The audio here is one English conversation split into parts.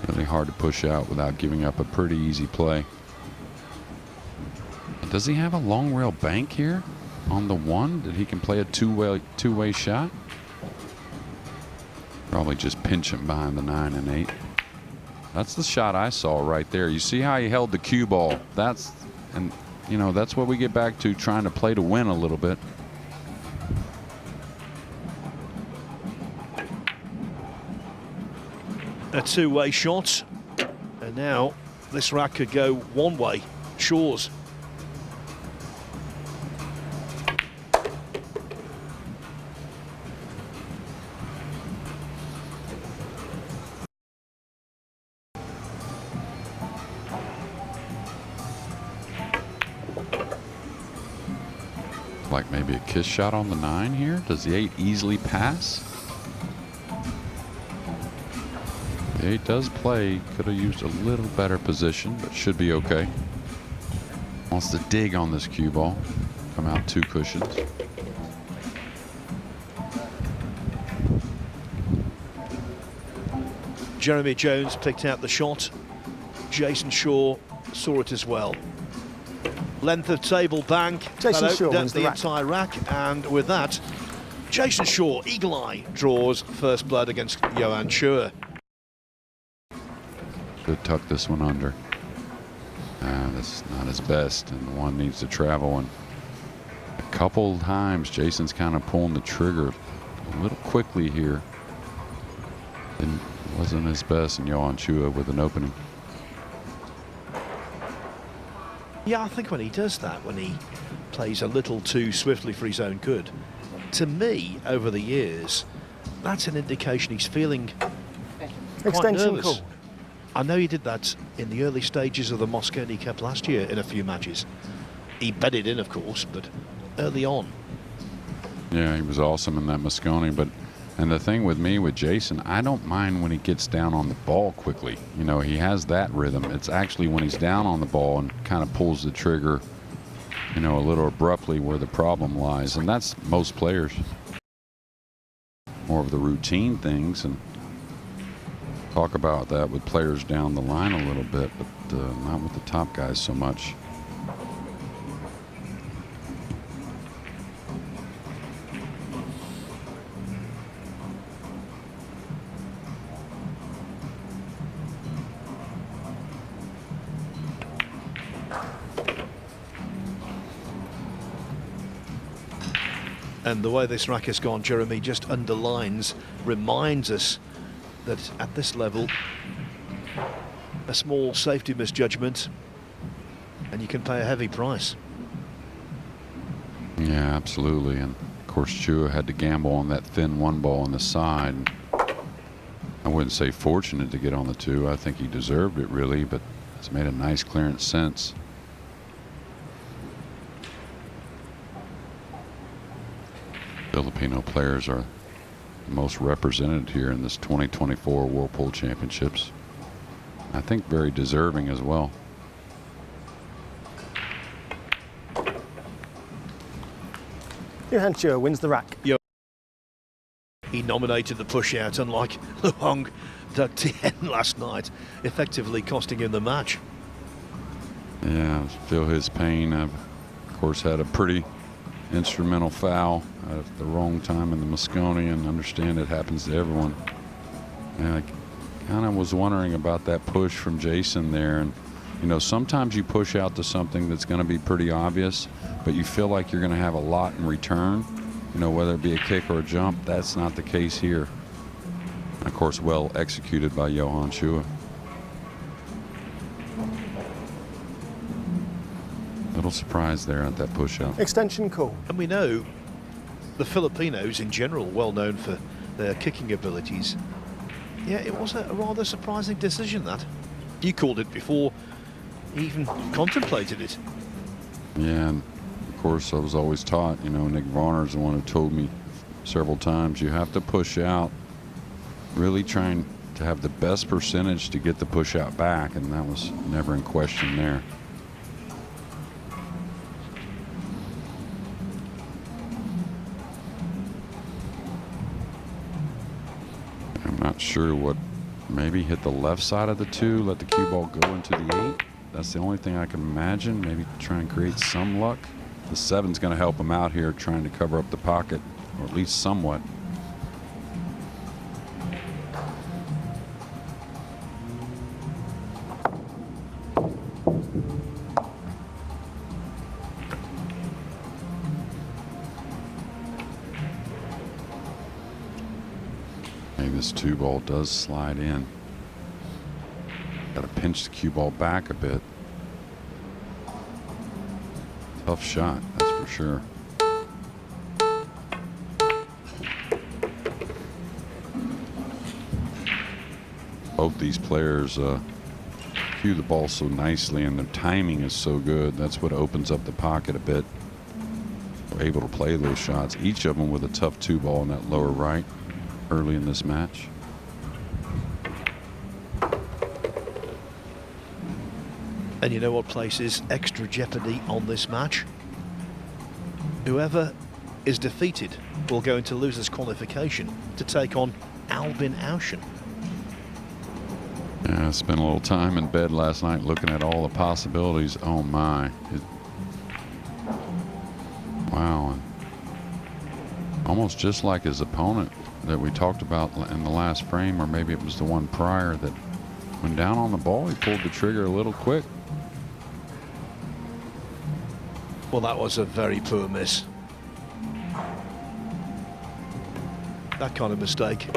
Really hard to push out without giving up a pretty easy play. Does he have a long rail bank here on the 1 that he can play a two-way shot? Probably just pinch him behind the 9 and 8. That's the shot I saw right there. You see how he held the cue ball? That's what we get back to, trying to play to win a little bit. A two-way shot, and now this rack could go one way. Shaw's. Like maybe a kiss shot on the 9 here. Does the 8 easily pass? The 8 does play. Could have used a little better position, but should be okay. Wants to dig on this cue ball. Come out 2 cushions. Jeremy Jones picked out the shot. Jason Shaw saw it as well. Length of table bank. Jason Shaw wins the entire rack, and with that, Jason Shaw, eagle eye, draws first blood against Johan Chua. Could tuck this one under. That's not his best, and the 1 needs to travel. And a couple times, Jason's kind of pulling the trigger a little quickly here. And wasn't his best, and Johan Chua with an opening. Yeah, I think when he does that, when he plays a little too swiftly for his own good, to me, over the years, that's an indication he's feeling quite Extension nervous. call. I know he did that in the early stages of the Mosconi Cup last year in a few matches. He bedded in, of course, but early on. Yeah, he was awesome in that Mosconi, and the thing with me, with Jason, I don't mind when he gets down on the ball quickly. You know, he has that rhythm. It's actually when he's down on the ball and kind of pulls the trigger, you know, a little abruptly where the problem lies. And that's most players. More of the routine things, and talk about that with players down the line a little bit, but not with the top guys so much. And the way this rack has gone, Jeremy, just underlines, reminds us that at this level, a small safety misjudgment, and you can pay a heavy price. Yeah, absolutely. And of course, Chua had to gamble on that thin 1 ball on the side. I wouldn't say fortunate to get on the 2. I think he deserved it, really, but it's made a nice clearance since. Filipino players are most represented here in this 2024 Whirlpool Championships. I think very deserving as well. Johan Chua wins the rack. He nominated the push out, unlike Luong dug 10 last night, effectively costing him the match. Yeah, feel his pain. I've, of course, had a pretty instrumental foul at the wrong time in the Mosconi, and understand it happens to everyone. And I kind of was wondering about that push from Jason there. And, you know, sometimes you push out to something that's going to be pretty obvious, but you feel like you're going to have a lot in return, you know, whether it be a kick or a jump. That's not the case here. And of course, well executed by Johan Chua. Little surprise there at that push out. Extension call. And we know the Filipinos in general well known for their kicking abilities. Yeah, it was a rather surprising decision, that. You called it before he even contemplated it. Yeah, and of course I was always taught, you know, Nick Varner's the one who told me several times, you have to push out, really trying to have the best percentage to get the push out back, and that was never in question there. I'm not sure what Maybe hit the left side of the 2, let the cue ball go into the 8. That's the only thing I can imagine. Maybe try and create some luck. The 7's going to help him out here, trying to cover up the pocket, or at least somewhat. Maybe this 2 ball does slide in. Got to pinch the cue ball back a bit. Tough shot, that's for sure. Both these players cue the ball so nicely, and their timing is so good. That's what opens up the pocket a bit. We're able to play those shots, each of them with a tough 2 ball in that lower right early in this match. And you know what places extra jeopardy on this match? Whoever is defeated will go into losers qualification to take on Albin Auschen. Yeah, I spent a little time in bed last night looking at all the possibilities. Oh my. Wow. And almost just like his opponent that we talked about in the last frame, or maybe it was the one prior, that when down on the ball, he pulled the trigger a little quick. Well, that was a very poor miss. That kind of mistake.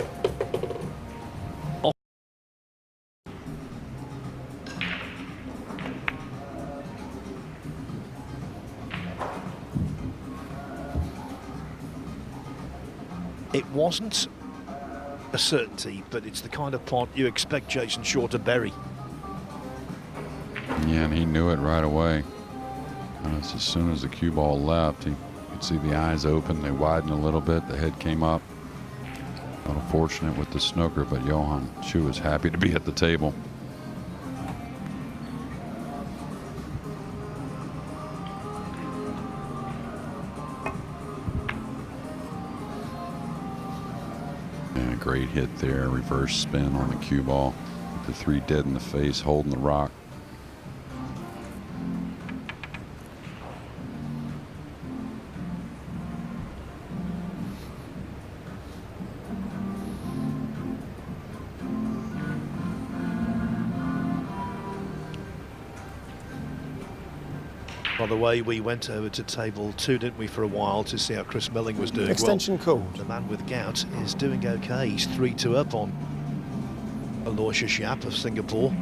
It wasn't a certainty, but it's the kind of pot you expect Jason Shaw to bury. Yeah, and he knew it right away. As soon as the cue ball left, you could see the eyes open. They widened a little bit. The head came up. A little fortunate with the snooker, but Johan Chu was happy to be at the table. And a great hit there. Reverse spin on the cue ball. The 3 dead in the face, holding the rock. By the way, we went over to table 2, didn't we, for a while to see how Chris Milling was doing. Extension called. The man with gout is doing okay. He's 3-2 up on Aloysius Yap of Singapore.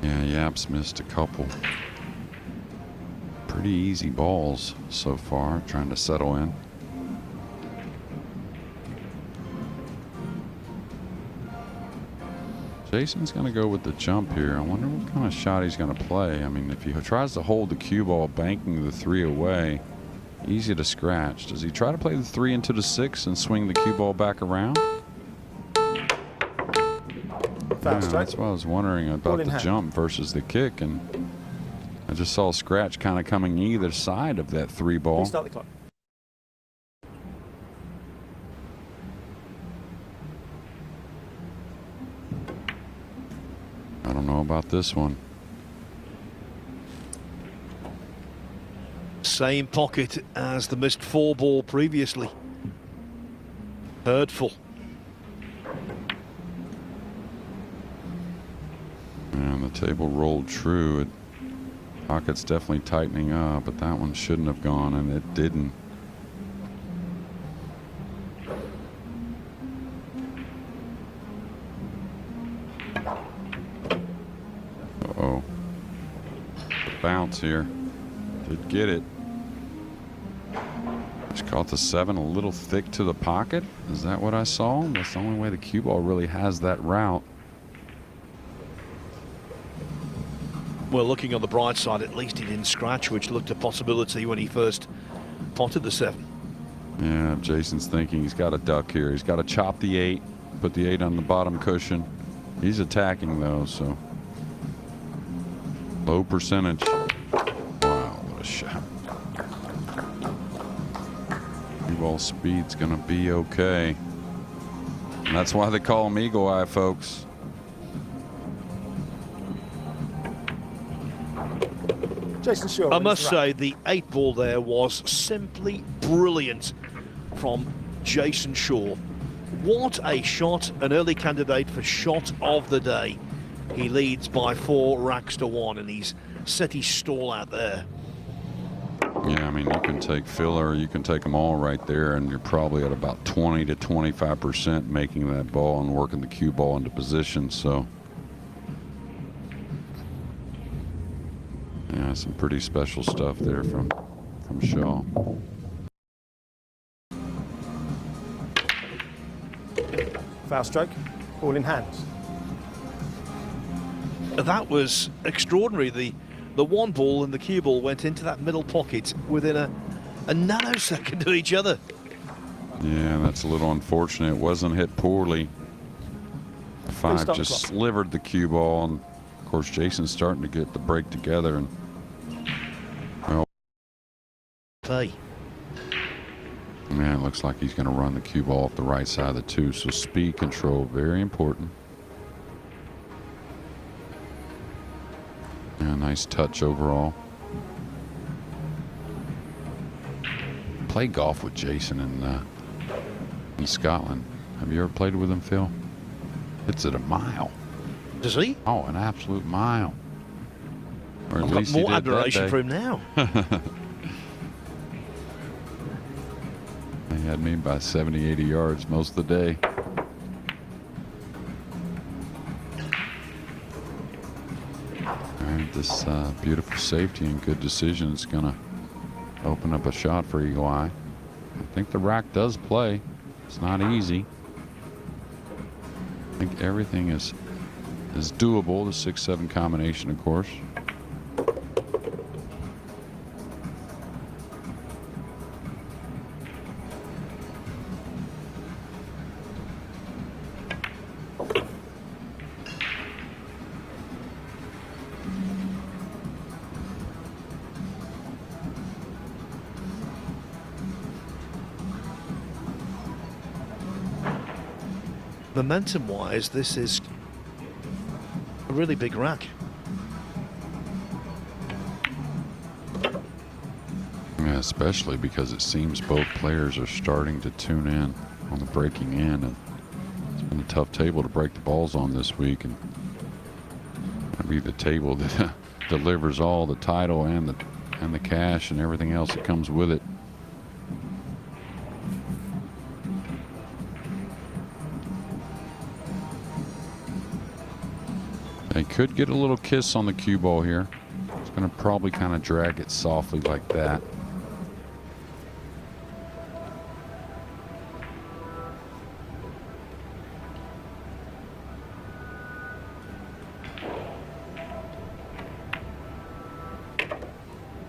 Yeah, Yap's missed a couple pretty easy balls so far, trying to settle in. Jason's going to go with the jump here. I wonder what kind of shot he's going to play. I mean, if he tries to hold the cue ball, banking the 3 away, easy to scratch. Does he try to play the 3 into the 6 and swing the cue ball back around? Yeah, that's why I was wondering about the jump versus the kick, and I just saw scratch kind of coming either side of that 3 ball. Start the clock. I don't know about this one. Same pocket as the missed 4 ball previously. Hurtful. And the table rolled true. Pocket's definitely tightening up, but that one shouldn't have gone, and it didn't. Uh-oh. Bounce here. Did get it. Just caught the 7 a little thick to the pocket. Is that what I saw? That's the only way the cue ball really has that route. Well, looking on the bright side, at least he didn't scratch, which looked a possibility when he first potted the 7. Yeah, Jason's thinking he's got a duck here. He's got to chop the 8, put the 8 on the bottom cushion. He's attacking though, so low percentage. Wow, what a shot. Cue ball speed's gonna be okay. And that's why they call him Eagle Eye, folks. Jason Shaw I wins must the rack. say, the 8-ball there was simply brilliant from Jason Shaw. What a shot, an early candidate for shot of the day. He leads by 4 racks to 1, and he's set his stall out there. Yeah, I mean, you can take filler, you can take them all right there, and you're probably at about 20 to 25% making that ball and working the cue ball into position. So, yeah, some pretty special stuff there from Shaw. Foul stroke, ball in hand. That was extraordinary. The 1 ball and the cue ball went into that middle pocket within a nanosecond of each other. Yeah, that's a little unfortunate. It wasn't hit poorly. The 5 stop the just clock. slivered the cue ball, and of course Jason's starting to get the break together. And well, Play. man, it looks like he's going to run the cue ball off the right side of the 2. So speed control, very important. Yeah, nice touch overall. Play golf with Jason in Scotland. Have you ever played with him, Phil? It's at a mile. Does he? Oh, an absolute mile. Or at I've got least he more did that admiration day. for him now. He had me by 70, 80 yards most of the day. All right, this beautiful safety and good decision is going to open up a shot for Eagle Eye. I think the rack does play. It's not easy. I think everything is doable. The 6-7 combination, of course. Momentum-wise, this is a really big rack. Yeah, especially because it seems both players are starting to tune in on the breaking in, and it's been a tough table to break the balls on this week, and that'll be the table that delivers all the title and the cash and everything else that comes with it. They could get a little kiss on the cue ball here. It's going to probably kind of drag it softly like that.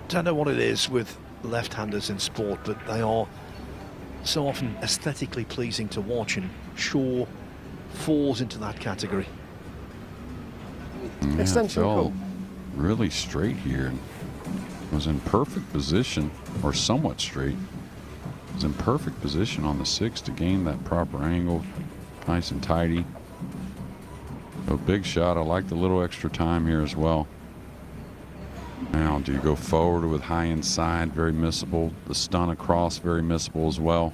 Don't know what it is with left-handers in sport, but they are so often aesthetically pleasing to watch, and Shaw falls into that category. Yeah, Extension fell call. really straight here and was in perfect position, or somewhat straight. Was in perfect position on the 6 to gain that proper angle, nice and tidy. So big shot. I like the little extra time here as well. Now, do you go forward with high inside, very missable? The stun across, very missable as well.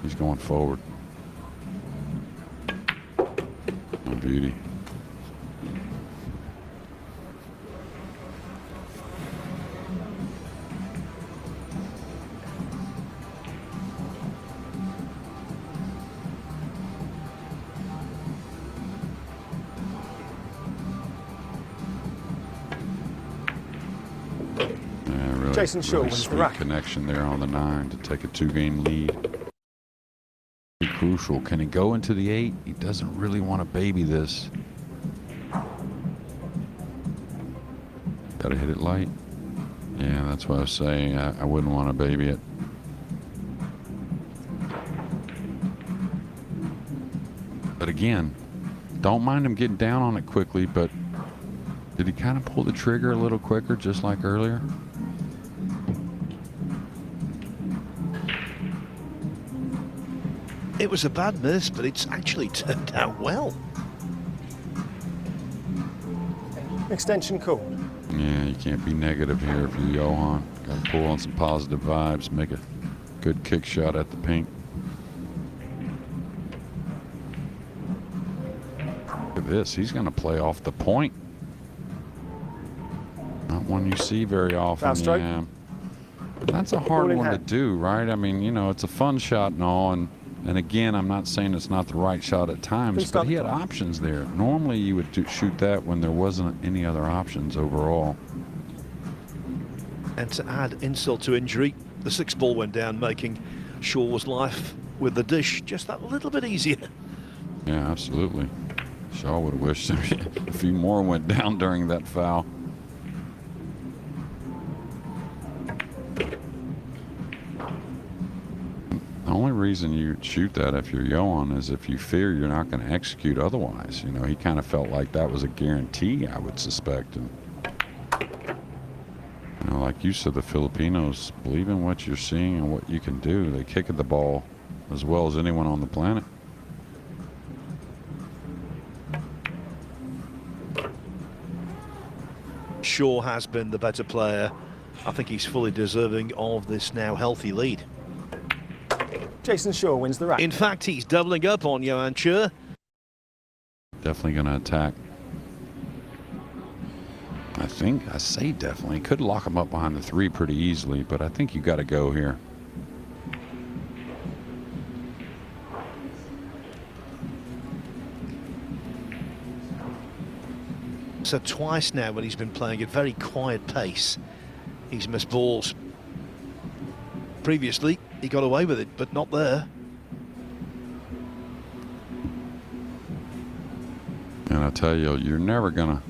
He's going forward. Oh, beauty. Jason Shaw Really wins the sweet rack. connection there on the 9 to take a 2-game lead. Crucial. Can he go into the 8? He doesn't really want to baby this. Gotta hit it light. Yeah, that's what I was saying. I wouldn't want to baby it. But again, don't mind him getting down on it quickly, but did he kind of pull the trigger a little quicker, just like earlier? It was a bad miss, but it's actually turned out well. Extension call. Yeah, you can't be negative here if you're Johan. Got to pull on some positive vibes, make a good kick shot at the pink. Look at this. He's going to play off the point. Not one you see very often. Foul stroke. Yeah. That's a hard Ball in one to hand. do, right? I mean, you know, it's a fun shot and all. And again, I'm not saying it's not the right shot at times, Please but stop he the had clock. options there. Normally, you would shoot that when there wasn't any other options overall. And to add insult to injury, the 6th ball went down, making Shaw's life with the dish just that little bit easier. Yeah, absolutely. Shaw would have wished a few more went down during that foul. The only reason you shoot that if you're Johan is if you fear you're not going to execute otherwise. You know, he kind of felt like that was a guarantee, I would suspect. And, you know, like you said, the Filipinos believe in what you're seeing and what you can do. They kick at the ball as well as anyone on the planet. Shaw has been the better player. I think he's fully deserving of this now healthy lead. Jason Shaw wins the rack. In fact, he's doubling up on Johan Chur. Definitely going to attack. I say definitely. Could lock him up behind the 3 pretty easily, but I think you got to go here. So twice now when he's been playing at very quiet pace, he's missed balls. Previously, he got away with it, but not there. And I tell you, you're never going to,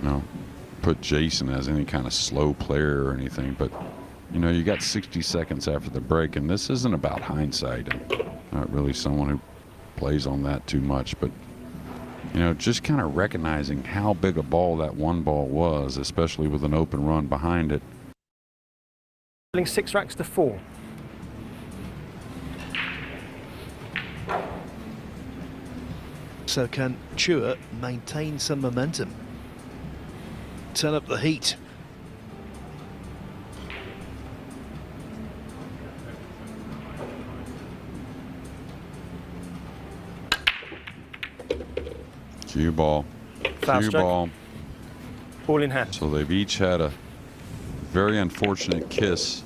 you know, put Jason as any kind of slow player or anything, but, you know, you got 60 seconds after the break, and this isn't about hindsight. And not really someone who plays on that too much, but, you know, just kind of recognizing how big a ball that 1 ball was, especially with an open run behind it. 6 racks to 4. So can Chua maintain some momentum? Turn up the heat. Cue ball. Foul Cue stroke. ball. Ball in hand. So they've each had a very unfortunate kiss.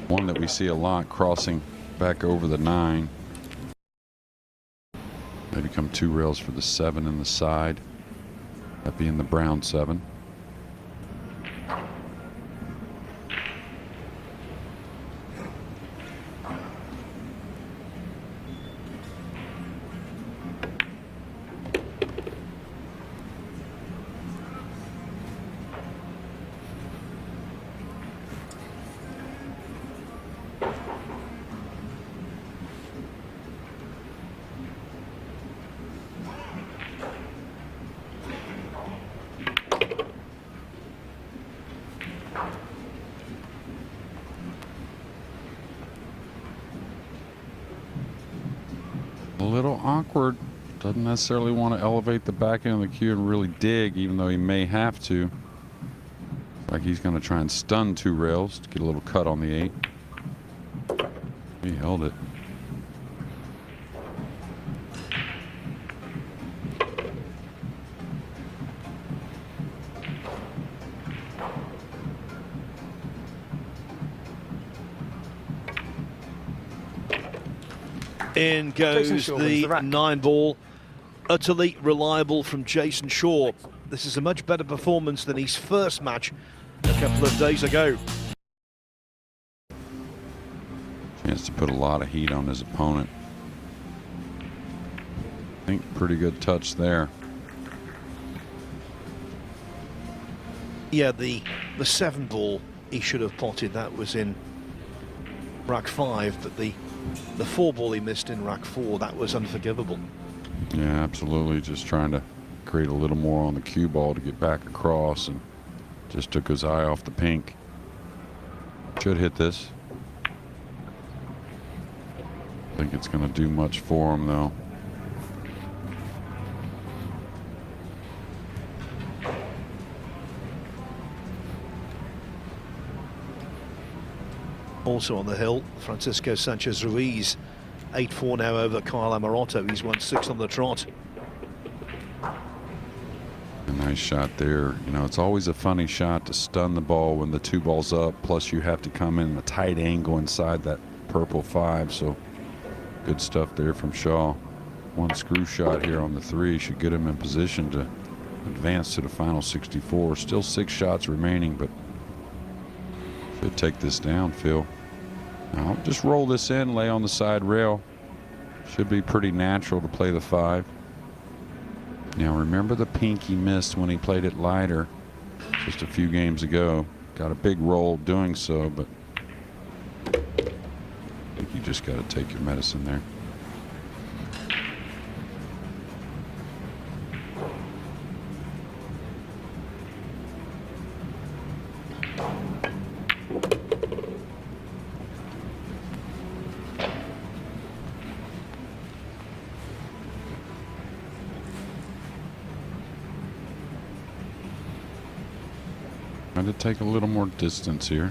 One that we see a lot crossing back over the 9. They become 2 rails for the 7 in the side. That being the brown 7. A little awkward. Doesn't necessarily want to elevate the back end of the cue and really dig, even though he may have to. Like he's going to try and stun 2 rails to get a little cut on the 8. He held it. In goes Jason Shaw wins the the rack. 9 ball. Utterly reliable from Jason Shaw. This is a much better performance than his first match a couple of days ago. Chance to put a lot of heat on his opponent. I think pretty good touch there. Yeah, the 7 ball he should have potted. That was in rack 5, but the 4 ball he missed in rack 4, that was unforgivable. Yeah, absolutely. Just trying to create a little more on the cue ball to get back across, and just took his eye off the pink. Should hit this. I think it's going to do much for him, though. Also on the hill, Francisco Sanchez Ruiz, 8-4 now over Kyle Amorotto. He's won 6 on the trot. A nice shot there. You know, it's always a funny shot to stun the ball when the 2 ball's up, plus you have to come in a tight angle inside that purple 5, so good stuff there from Shaw. 1 screw shot here on the 3 should get him in position to advance to the final 64. Still 6 shots remaining, but should take this down, Phil. Now I'll just roll this in, lay on the side rail. Should be pretty natural to play the 5. Now remember the pink he missed when he played it lighter just a few games ago. Got a big roll doing so, but I think you just got to take your medicine there. Trying to take a little more distance here.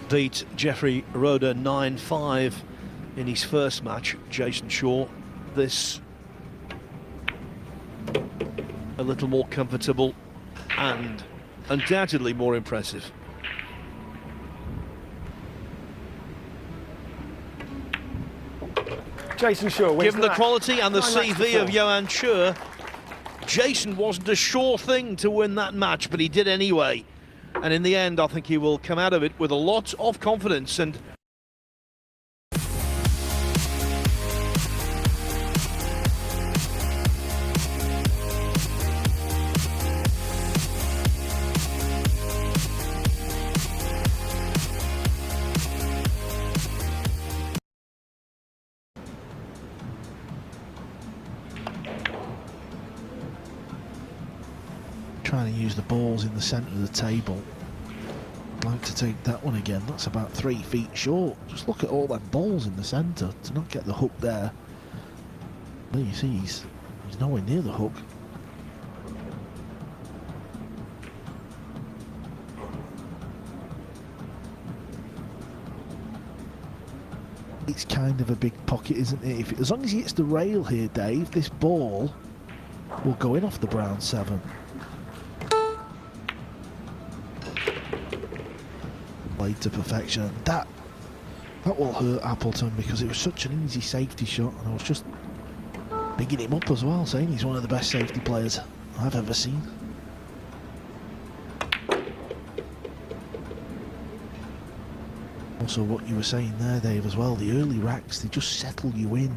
Beat Jeffrey Roder 9-5 in his first match. Jason Shaw, this a little more comfortable and undoubtedly more impressive. Jason Shaw wins Given the match. quality and the 9 racks to CV of 4. Johan Chur, Jason wasn't a sure thing to win that match, but he did anyway. And in the end, I think he will come out of it with a lot of confidence. And trying to use the balls in the centre of the table. I'd like to take that one again. That's about 3 feet short. Just look at all them balls in the centre to not get the hook there. There you see he's nowhere near the hook. It's kind of a big pocket, isn't it? As long as he hits the rail here, Dave, this ball will go in off the brown 7. Played to perfection, and that will hurt Appleton because it was such an easy safety shot, and I was just bigging him up as well, saying he's one of the best safety players I've ever seen. Also what you were saying there, Dave, as well, the early racks, they just settle you in.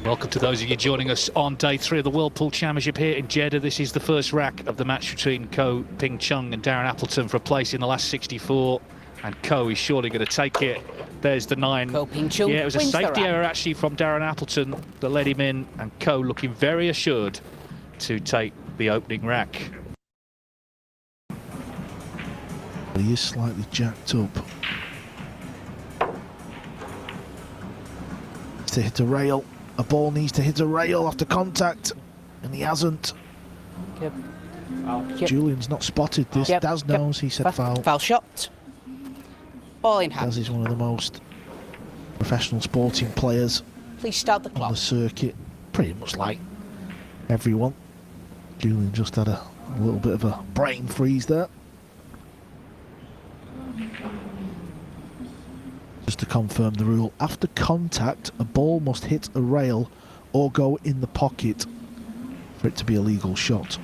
Welcome to those of you joining us on day 3 of the Whirlpool Championship here in Jeddah. This is the first rack of the match between Ko Ping Chung and Darren Appleton for a place in the last 64. And Ko is surely going to take it. There's the 9. Ko Ping Chung yeah, it was a wins the safety rack. error actually from Darren Appleton that led him in, and Ko looking very assured to take the opening rack. He is slightly jacked up. To hit a rail. A ball needs to hit a rail after contact, and he hasn't. Yep. Julian's not spotted this. Yep. Daz knows, he said foul. Foul shot. Ball in hand. Daz is one of the most professional sporting players Please start the on clock. the circuit, pretty much like everyone. Julian just had a little bit of a brain freeze there. Just to confirm the rule, after contact, a ball must hit a rail or go in the pocket for it to be a legal shot.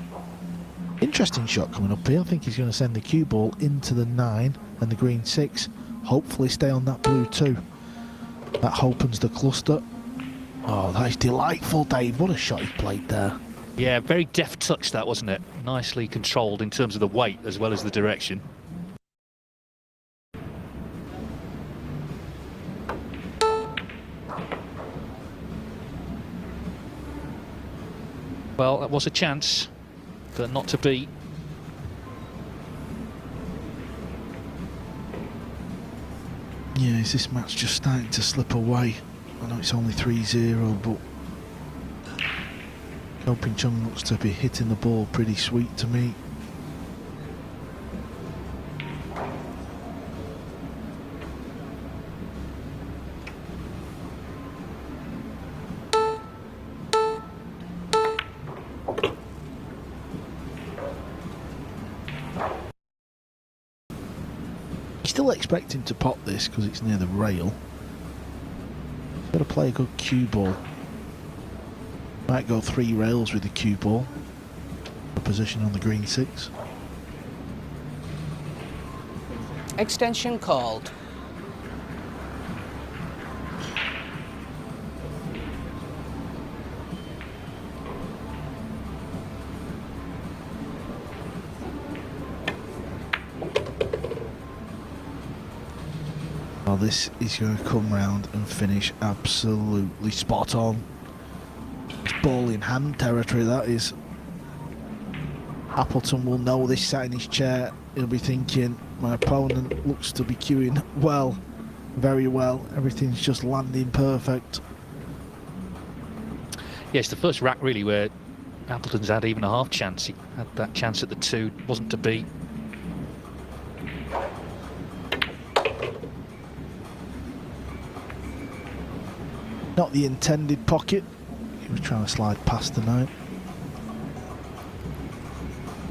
Interesting shot coming up here. I think he's going to send the cue ball into the 9 and the green 6. Hopefully stay on that blue 2. That opens the cluster. Oh, that is delightful, Dave. What a shot he played there. Yeah, very deft touch that, wasn't it? Nicely controlled in terms of the weight as well as the direction. Well, that was a chance, but not to beat. Yeah, is this match just starting to slip away? I know it's only 3-0, but Ko Ping Chung looks to be hitting the ball pretty sweet to me. Still expecting to pop this because it's near the rail. Got to play a good cue ball. Might go 3 rails with the cue ball. A position on the green 6. Extension called. Well, this is going to come round and finish absolutely spot on. It's ball in hand territory, that is. Appleton will know this sat in his chair. He'll be thinking, my opponent looks to be cueing well, very well. Everything's just landing perfect. Yeah, it's the first rack really where Appleton's had even a half chance. He had that chance at the 2, wasn't to beat. Not the intended pocket. He was trying to slide past the 9.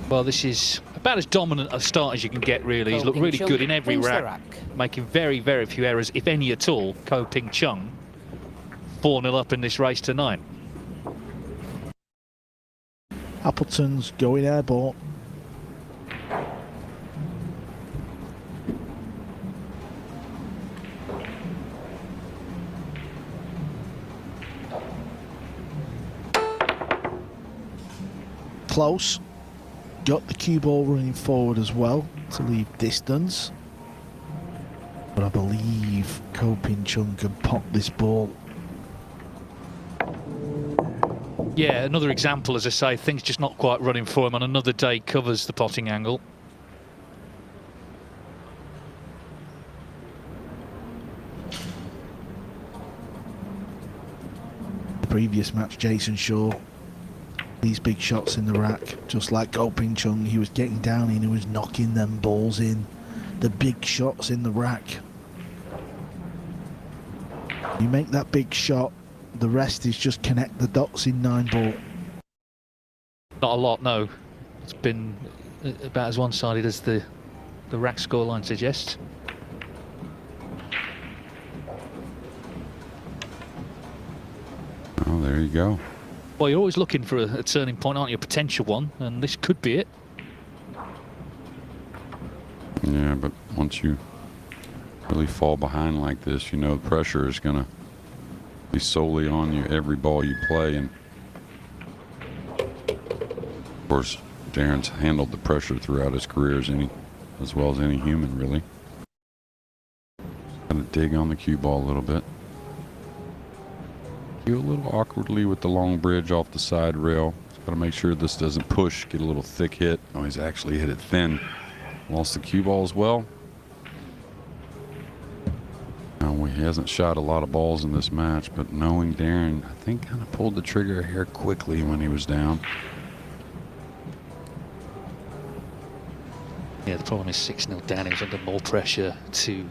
Well, this is about as dominant a start as you can get, really. He's Ko looked Ping really Chung good in every wins the rack, rack. making very, very few errors, if any at all. Ko Ping Chung 4-0 up in this race to 9. Appleton's going airborne. Close. Got the cue ball running forward as well to leave distance. But I believe Ko Ping Chung can pop this ball. Yeah, another example, as I say, things just not quite running for him. On another day, covers the potting angle. The previous match, Jason Shaw, these big shots in the rack, just like Ko Ping Chung, he was getting down and he was knocking them balls in. The big shots in the rack. You make that big shot, the rest is just connect the dots in 9 ball. Not a lot, no. It's been about as one-sided as the rack scoreline suggests. Oh, there you go. Well, you're always looking for a turning point, aren't you? A potential one, and this could be it. Yeah, but once you really fall behind like this, you know the pressure is going to be solely on you every ball you play. And of course, Darren's handled the pressure throughout his career as well as any human, really. Got to dig on the cue ball a little bit. A little awkwardly with the long bridge off the side rail. Got to make sure this doesn't push, get a little thick hit. Oh, he's actually hit it thin. Lost the cue ball as well. Now, he hasn't shot a lot of balls in this match, but knowing Darren, I think kind of pulled the trigger a hair quickly when he was down. Yeah, the problem is 6-0 down. He was under more pressure to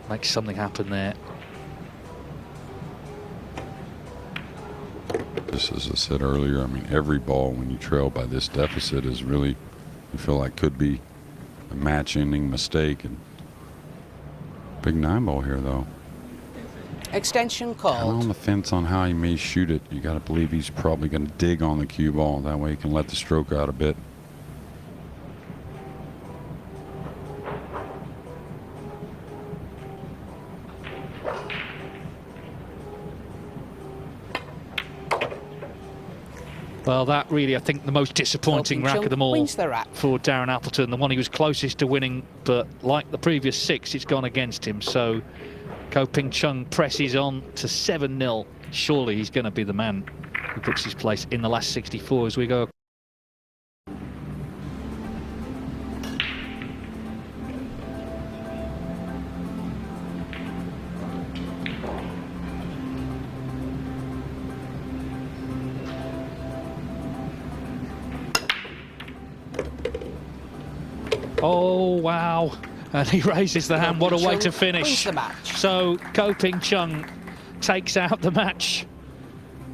make something happen there. Just as I said earlier, I mean, every ball when you trail by this deficit is really, you feel like could be a match-ending mistake. And big 9 ball here, though. Extension Kind of on called. the fence on how he may shoot it. You got to believe he's probably going to dig on the cue ball. That way he can let the stroke out a bit. Well, that really, I think, the most disappointing rack of them all Wins the rack. for Darren Appleton, the one he was closest to winning, but like the previous 6, it's gone against him. So Ko Ping Chung presses on to 7-0. Surely he's going to be the man who books his place in the last 64 as we go. Oh, wow. And he raises the hand. What a way to finish. Wins the match. So Ko Ping Chung takes out the match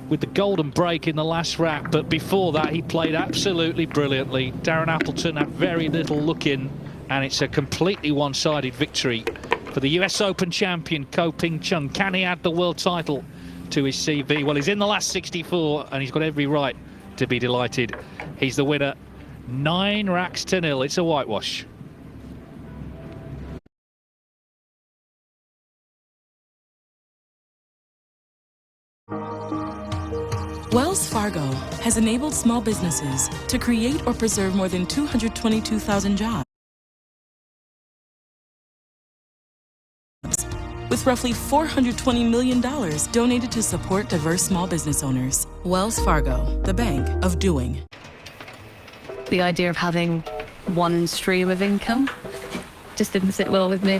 with the golden break in the last rack. But before that, he played absolutely brilliantly. Darren Appleton had very little look in, and it's a completely one-sided victory for the US Open champion, Ko Ping Chung. Can he add the world title to his CV? Well, he's in the last 64, and he's got every right to be delighted. He's the winner. 9 racks to 0. It's a whitewash. Wells Fargo has enabled small businesses to create or preserve more than 222,000 jobs, with roughly $420 million donated to support diverse small business owners. Wells Fargo, the bank of doing. The idea of having one stream of income just didn't sit well with me.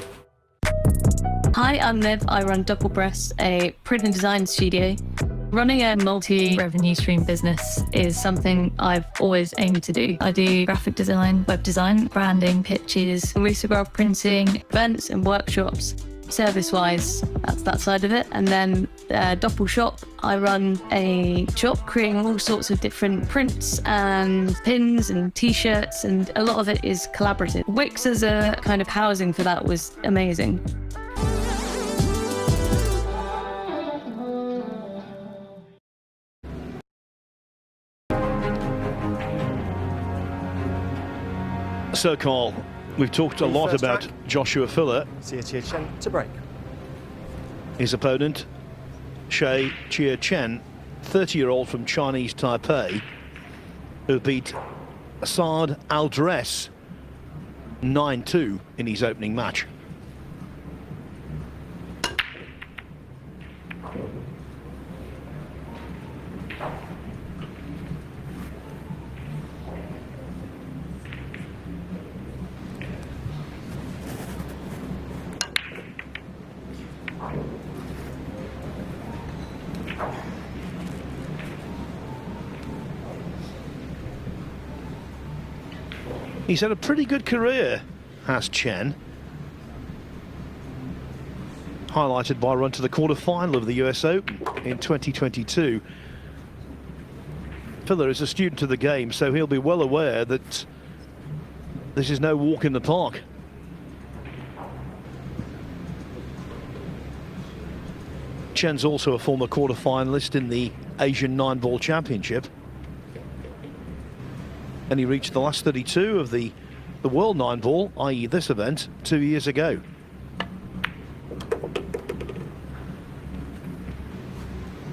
Hi, I'm Liv. I run Double Breast, a print and design studio. Running a multi-revenue stream business is something I've always aimed to do. I do graphic design, web design, branding, pitches, lithograph printing, events and workshops. Service-wise, that's that side of it. And then Doppel Shop, I run a shop creating all sorts of different prints and pins and t-shirts, and a lot of it is collaborative. Wix as a kind of housing for that was amazing. So, Carl, we've talked a lot First about track. Joshua Filler. Chia Chen to break. His opponent, Shea Chia Chen, 30-year-old from Chinese Taipei, who beat Saad Al-Dress 9-2 in his opening match. He's had a pretty good career, has Chen. Highlighted by a run to the quarter-final of the US Open in 2022. Filler is a student of the game, so he'll be well aware that this is no walk in the park. Chen's also a former quarter-finalist in the Asian 9-ball championship. And he reached the last 32 of the World 9-ball, i.e. this event, 2 years ago.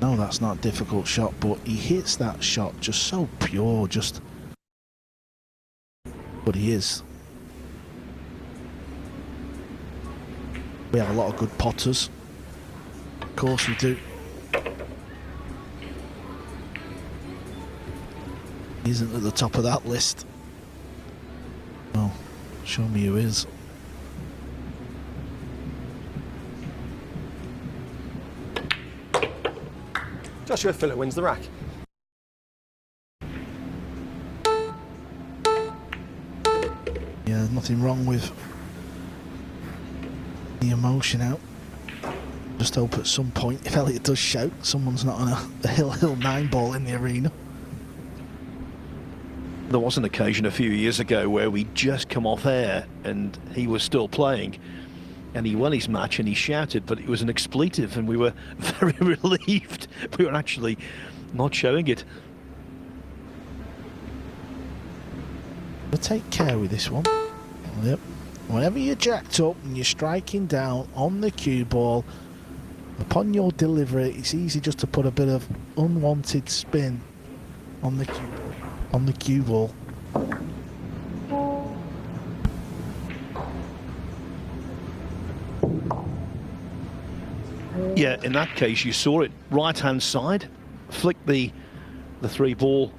No, that's not a difficult shot, but he hits that shot just so pure, just... But he is. We have a lot of good potters. Of course we do. He isn't at the top of that list. Well, show me who is. Joshua Filler wins the rack. Yeah, there's nothing wrong with the emotion out. Just hope at some point, if Elliot does shout, someone's not on a Hill 9-ball in the arena. There was an occasion a few years ago where we'd just come off air and he was still playing, and he won his match and he shouted, but it was an expletive, and we were very relieved we were actually not showing it. But take care with this one. Yep. Whenever you're jacked up and you're striking down on the cue ball, upon your delivery, it's easy just to put a bit of unwanted spin on the cue ball. Yeah, in that case, you saw it right-hand side, flick the 3 ball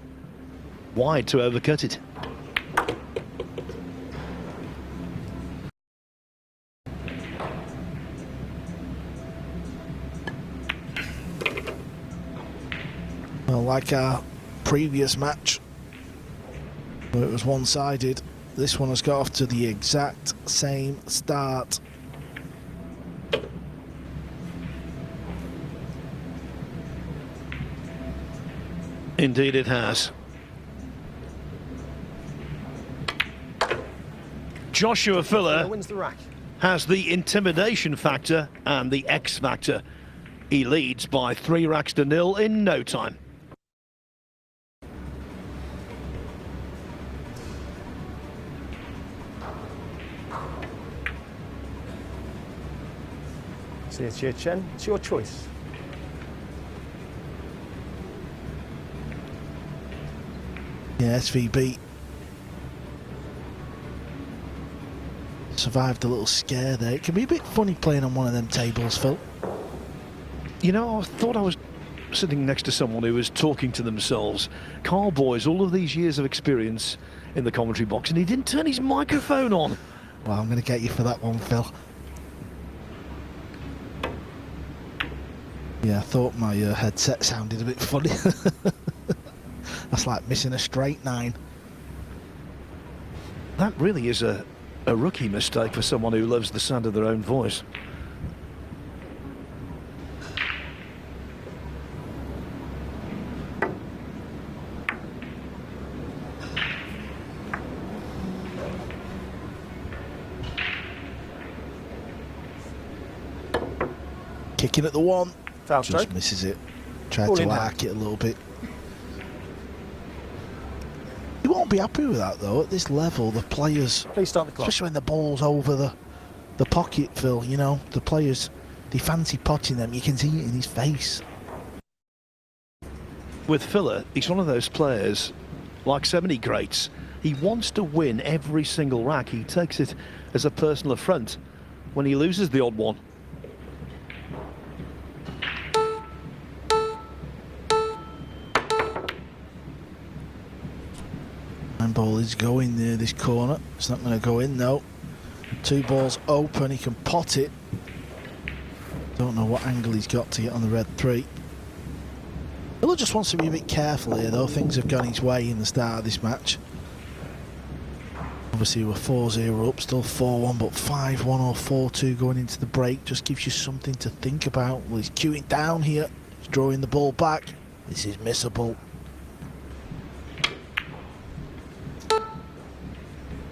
wide to overcut it. Well, like our previous match, where it was one-sided, this one has got off to the exact same start. Indeed it has. Joshua Filler Wins the rack. has the intimidation factor and the X factor. He leads by 3 racks to 0 in no time. See you, Chia Chen. It's your choice. Yeah, SVB survived a little scare there. It can be a bit funny playing on one of them tables, Phil. You know, I thought I was sitting next to someone who was talking to themselves. Carl Boyes, all of these years of experience in the commentary box, and he didn't turn his microphone on. Well, I'm going to get you for that one, Phil. Yeah, I thought my headset sounded a bit funny. That's like missing a straight 9. That really is a rookie mistake for someone who loves the sound of their own voice. Kicking at the 1. Foul Just stroke. misses it. Tried Ball to in hand. arc it a little bit. You won't be happy with that though. At this level, the players, Please start the clock. especially when the ball's over the pocket, Phil, you know, the players, they fancy potting them. You can see it in his face. With Filler, he's one of those players, like so many greats, he wants to win every single rack. He takes it as a personal affront when he loses the odd one. And ball is going near this corner. It's not going to go in though. 2 balls open. He can pot it. Don't know what angle he's got to get on the red 3. Miller just wants to be a bit careful here though. Things have gone his way in the start of this match. Obviously we're 4-0 up, still 4-1, but 5-1 or 4-2 going into the break just gives you something to think about. Well, he's queuing down here. He's drawing the ball back. This is missable.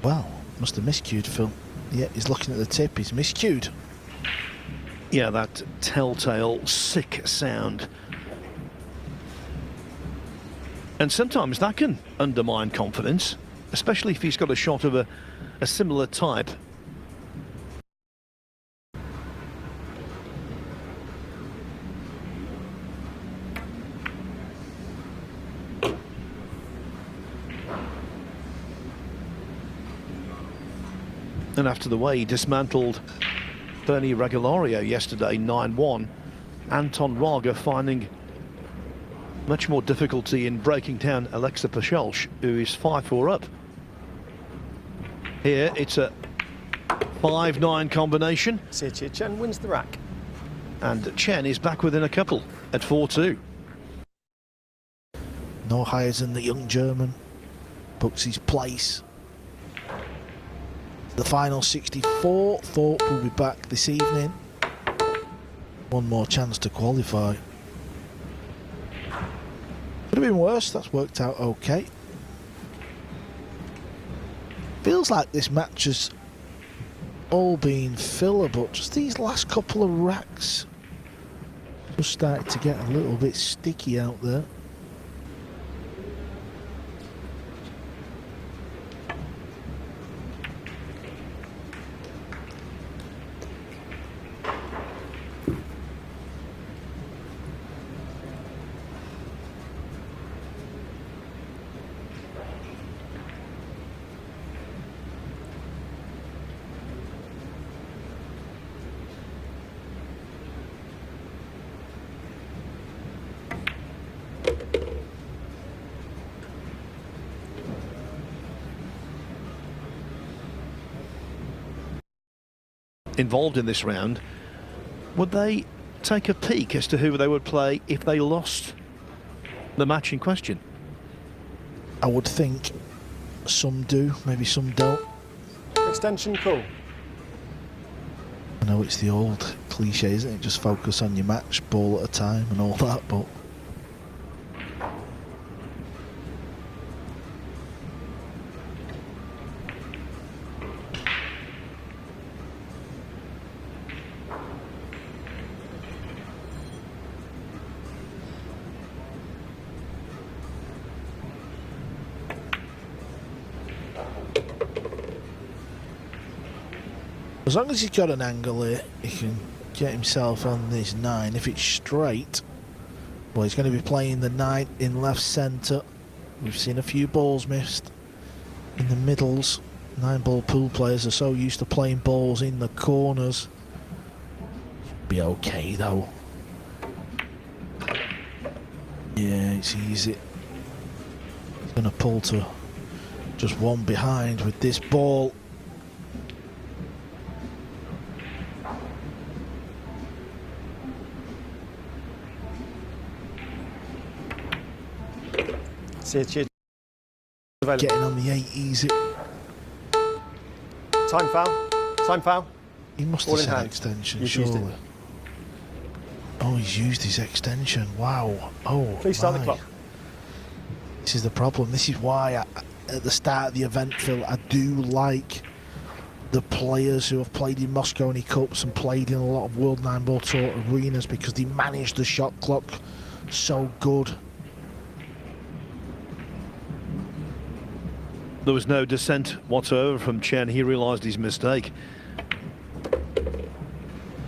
Well, must have miscued, Phil. Yeah, he's looking at the tip. He's miscued. Yeah, that telltale sick sound. And sometimes that can undermine confidence, especially if he's got a shot of a similar type. And after the way he dismantled Bernie Regulario yesterday, 9-1, Anton Raga finding much more difficulty in breaking down Alexa Pachelch, who is 5-4 up. Here it's a 5-9 combination, See you, Chia Chen. Wins the rack. and Chen is back within a couple at 4-2. No higher than the young German. Books his place. The final 64. Thorpe will be back this evening. One more chance to qualify. Could have been worse. That's worked out okay. Feels like this match has all been filler, but just these last couple of racks just started to get a little bit sticky out there. involved in this round, would they take a peek as to who they would play if they lost the match in question? I would think some do, maybe some don't. Extension call. I know it's the old cliche, isn't it? Just focus on your match, ball at a time and all that, but as long as he's got an angle here, he can get himself on this 9. If it's straight, well, he's going to be playing the 9 in left centre. We've seen a few balls missed in the middles. 9-ball pool players are so used to playing balls in the corners. Be okay though. Yeah, it's easy. He's going to pull to just one behind with this ball. Getting Getting on the 8 easy. Time foul. Time foul. He must Ball have in said hand. extension, You've used surely. it. Oh, he's used his extension. Wow. Oh, Please start the my. clock. This is the problem. This is why at the start of the event, Phil, I do like the players who have played in Mosconi Cups and played in a lot of World 9-Ball Tour arenas, because they manage the shot clock so good. There was no dissent whatsoever from Chen. He realised his mistake.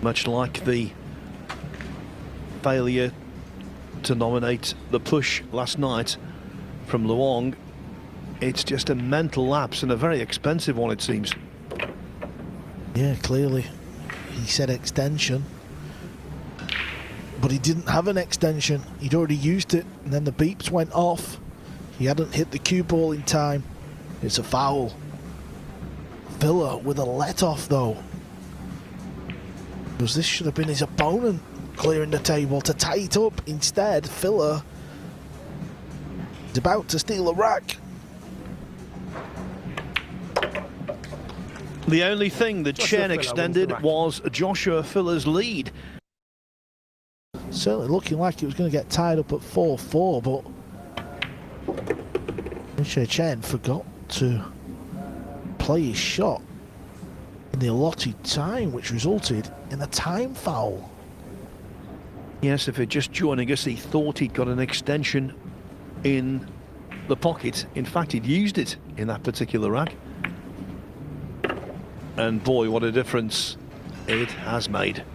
Much like the failure to nominate the push last night from Luong, it's just a mental lapse, and a very expensive one, it seems. Yeah, clearly. He said extension, but he didn't have an extension. He'd already used it, and then the beeps went off. He hadn't hit the cue ball in time. It's a foul. Villa with a let-off, though. Because this should have been his opponent clearing the table to tie it up. Instead, Villa is about to steal a rack. The only thing that Joshua Chen Filler wins the extended rack. was Joshua Filler's lead. Certainly looking like it was going to get tied up at 4-4, but Michel Chen forgot to play his shot in the allotted time, which resulted in a time foul. Yes, if you're just joining us, he thought he'd got an extension in the pocket. In fact, he'd used it in that particular rack. And boy, what a difference it has made.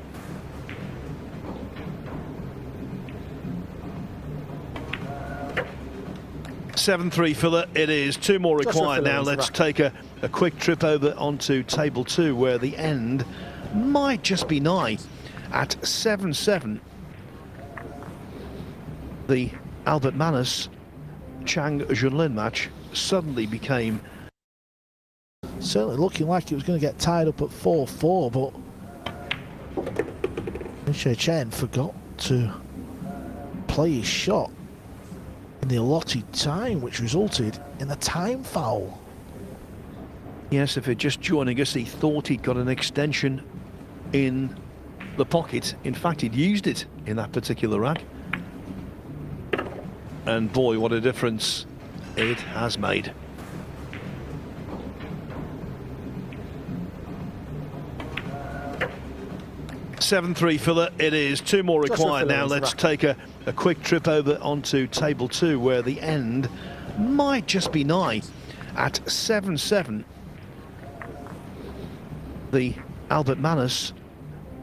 (7-3) Filler it is. 2 more Joshua required Filler now. wins the Let's rack. take a quick trip over onto table 2, where the end might just be nigh. At 7-7, the Albert Manus Chang Junlin match suddenly became Certainly looking like it was going to get tied up at 4-4, but Michel Chen forgot to play his shot in the allotted time, which resulted in a time foul. Yes, if you're just joining us, he thought he'd got an extension in the pocket. In fact, he'd used it in that particular rack. And boy, what a difference it has made. (7-3) Filler it is. 2 more Joshua required Filler now. wins the Let's rack. take a quick trip over onto table 2, where the end might just be nigh. At 7-7, the Albert Manus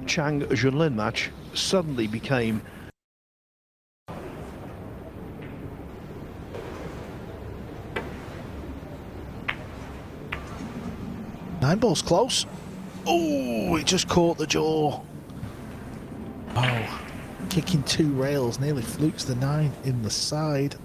Chang Junlin match suddenly became Nine ball's close. Oh, it just caught the jaw. Oh, kicking 2 rails, nearly flukes the 9 in the side.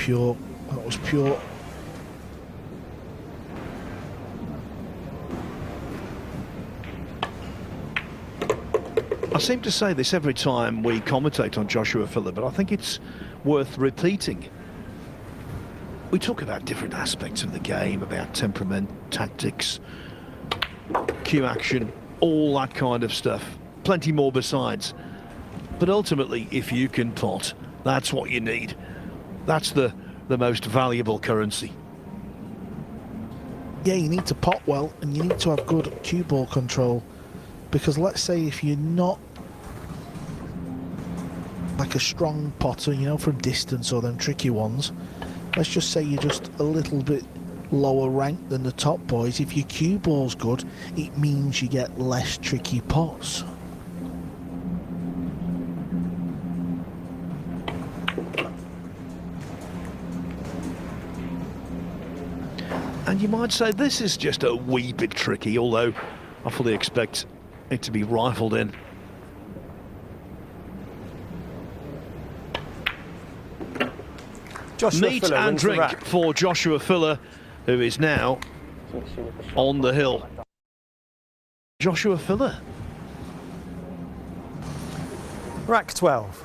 pure. That was pure. I seem to say this every time we commentate on Joshua Filler, but I think it's worth repeating. We talk about different aspects of the game, about temperament, tactics, cue action, all that kind of stuff. Plenty more besides. But ultimately, if you can pot, that's what you need. That's the most valuable currency. Yeah, you need to pot well, and you need to have good cue ball control. Because let's say if you're not like a strong potter, you know, from distance or them tricky ones, let's just say you're just a little bit lower ranked than the top boys. If your cue ball's good, it means you get less tricky pots. And you might say this is just a wee bit tricky, although I fully expect it to be rifled in. Joshua Meat Filler and wins the drink rack. for Joshua Filler, who is now on the hill. Joshua Filler. Rack 12.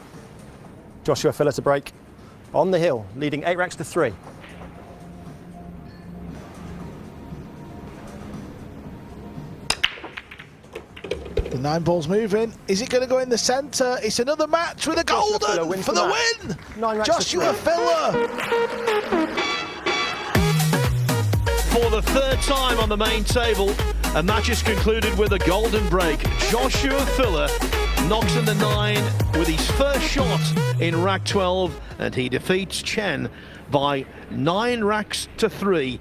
Joshua Filler to break on the hill, leading 8 racks to 3. The 9 ball's moving. Is it going to go in the centre? It's another match with a Joshua Filler golden wins for the the match. win. 9 racks to Joshua 3. Filler. For the third time on the main table, a match is concluded with a golden break. Joshua Filler knocks in the 9 with his first shot in rack 12, and he defeats Chen by 9 racks to 3.